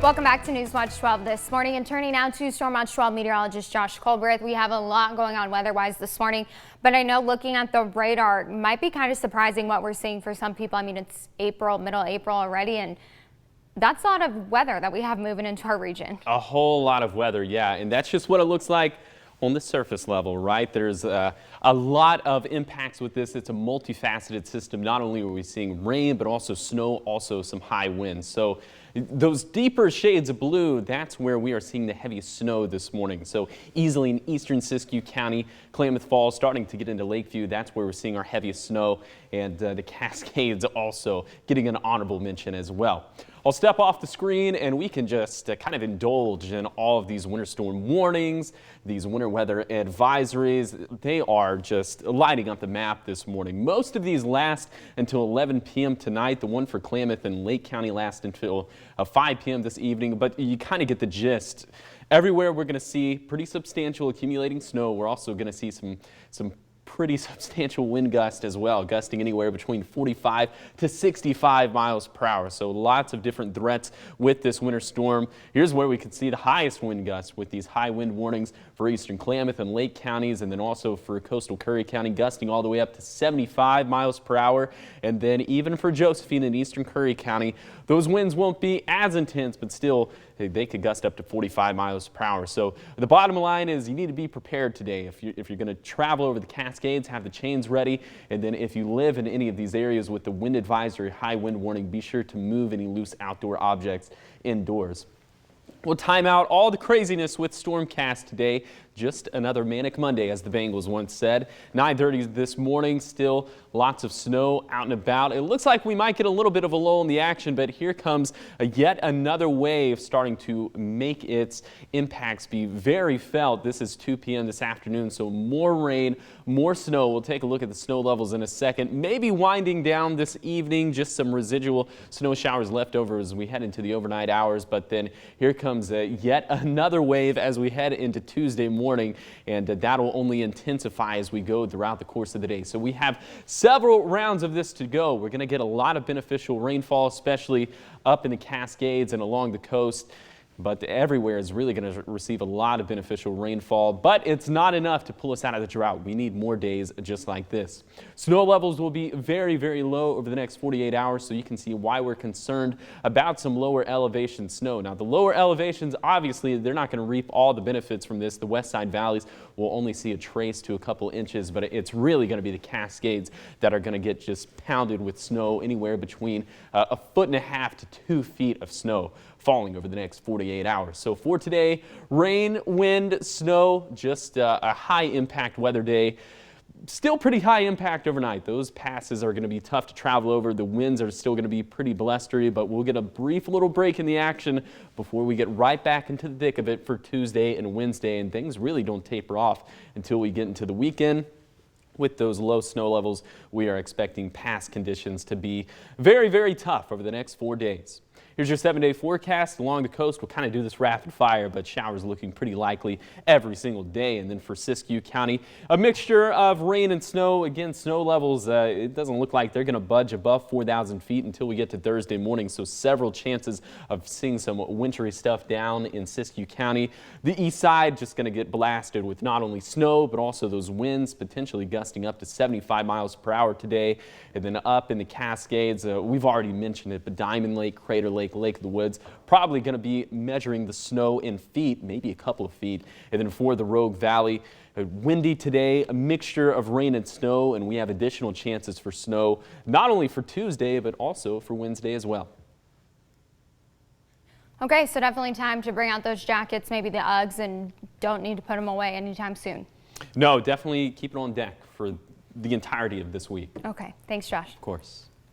Welcome back to Newswatch 12 this morning, and turning now to Storm Watch 12 meteorologist Josh Colbreth. We have a lot going on weather-wise this morning, but I know looking at the radar might be kind of surprising what we're seeing for some people. I mean, it's April, middle April already, and that's a lot of weather that we have moving into our region. A whole lot of weather, yeah, and that's just what it looks like on the surface level, right? There's a lot of impacts with this. It's a multifaceted system. Not only are we seeing rain, but also snow, also some high winds. So those deeper shades of blue, that's where we are seeing the heaviest snow this morning. So easily in eastern Siskiyou County, Klamath Falls, starting to get into Lakeview, that's where we're seeing our heaviest snow, and the Cascades also getting an honorable mention as well. I'll step off the screen and we can just kind of indulge in all of these winter storm warnings, these winter weather advisories. They are just lighting up the map this morning. Most of these last until 11 p.m. tonight. The one for Klamath and Lake County lasts until 5 p.m. this evening, but you kind of get the gist. Everywhere we're going to see pretty substantial accumulating snow. We're also going to see some pretty substantial wind gust as well, gusting anywhere between 45 to 65 miles per hour. So lots of different threats with this winter storm. Here's where we could see the highest wind gusts with these high wind warnings for eastern Klamath and Lake counties, and then also for coastal Curry County, gusting all the way up to 75 miles per hour. And then even for Josephine and eastern Curry County, those winds won't be as intense, but still they could gust up to 45 miles per hour. So the bottom line is you need to be prepared today. If you're going to travel over the Cascades, have the chains ready. And then if you live in any of these areas with the wind advisory, high wind warning, be sure to move any loose outdoor objects indoors. We'll time out all the craziness with Stormcast today. Just another manic Monday, as the Bengals once said. 9:30 this morning, still lots of snow out and about. It looks like we might get a little bit of a lull in the action, but here comes yet another wave starting to make its impacts be very felt. This is 2 p.m. this afternoon, so more rain, more snow. We'll take a look at the snow levels in a second. Maybe winding down this evening, just some residual snow showers left over as we head into the overnight hours, but then here comes yet another wave as we head into Tuesday morning, and that'll only intensify as we go throughout the course of the day. So we have several rounds of this to go. We're going to get a lot of beneficial rainfall, especially up in the Cascades and along the coast. But everywhere is really going to receive a lot of beneficial rainfall, but it's not enough to pull us out of the drought. We need more days just like this. Snow levels will be very, very low over the next 48 hours, so you can see why we're concerned about some lower elevation snow. Now, the lower elevations, obviously, they're not going to reap all the benefits from this. The west side valleys will only see a trace to a couple inches, but it's really going to be the Cascades that are going to get just pounded with snow, anywhere between 1.5 to 2 feet of snow falling over the next 48 hours. So for today, rain, wind, snow, just a high impact weather day. Still pretty high impact overnight. Those passes are going to be tough to travel over. The winds are still going to be pretty blustery, but we'll get a brief little break in the action before we get right back into the thick of it for Tuesday and Wednesday, and things really don't taper off until we get into the weekend. With those low snow levels, we are expecting pass conditions to be very, very tough over the next 4 days. Here's your 7-day forecast. Along the coast, we'll kind of do this rapid fire, but showers looking pretty likely every single day. And then for Siskiyou County, a mixture of rain and snow. Again, snow levels, it doesn't look like they're going to budge above 4,000 feet until we get to Thursday morning. So several chances of seeing some wintry stuff down in Siskiyou County. The east side just going to get blasted with not only snow, but also those winds potentially gusting up to 75 miles per hour today. And then up in the Cascades, we've already mentioned it, but Diamond Lake, Crater Lake, Lake of the Woods, probably going to be measuring the snow in feet, maybe a couple of feet. And then for the Rogue Valley, windy today, a mixture of rain and snow, and we have additional chances for snow, not only for Tuesday, but also for Wednesday as well. Okay, so definitely time to bring out those jackets, maybe the Uggs, and don't need to put them away anytime soon. No, definitely keep it on deck for the entirety of this week. Okay, thanks, Josh. Of course.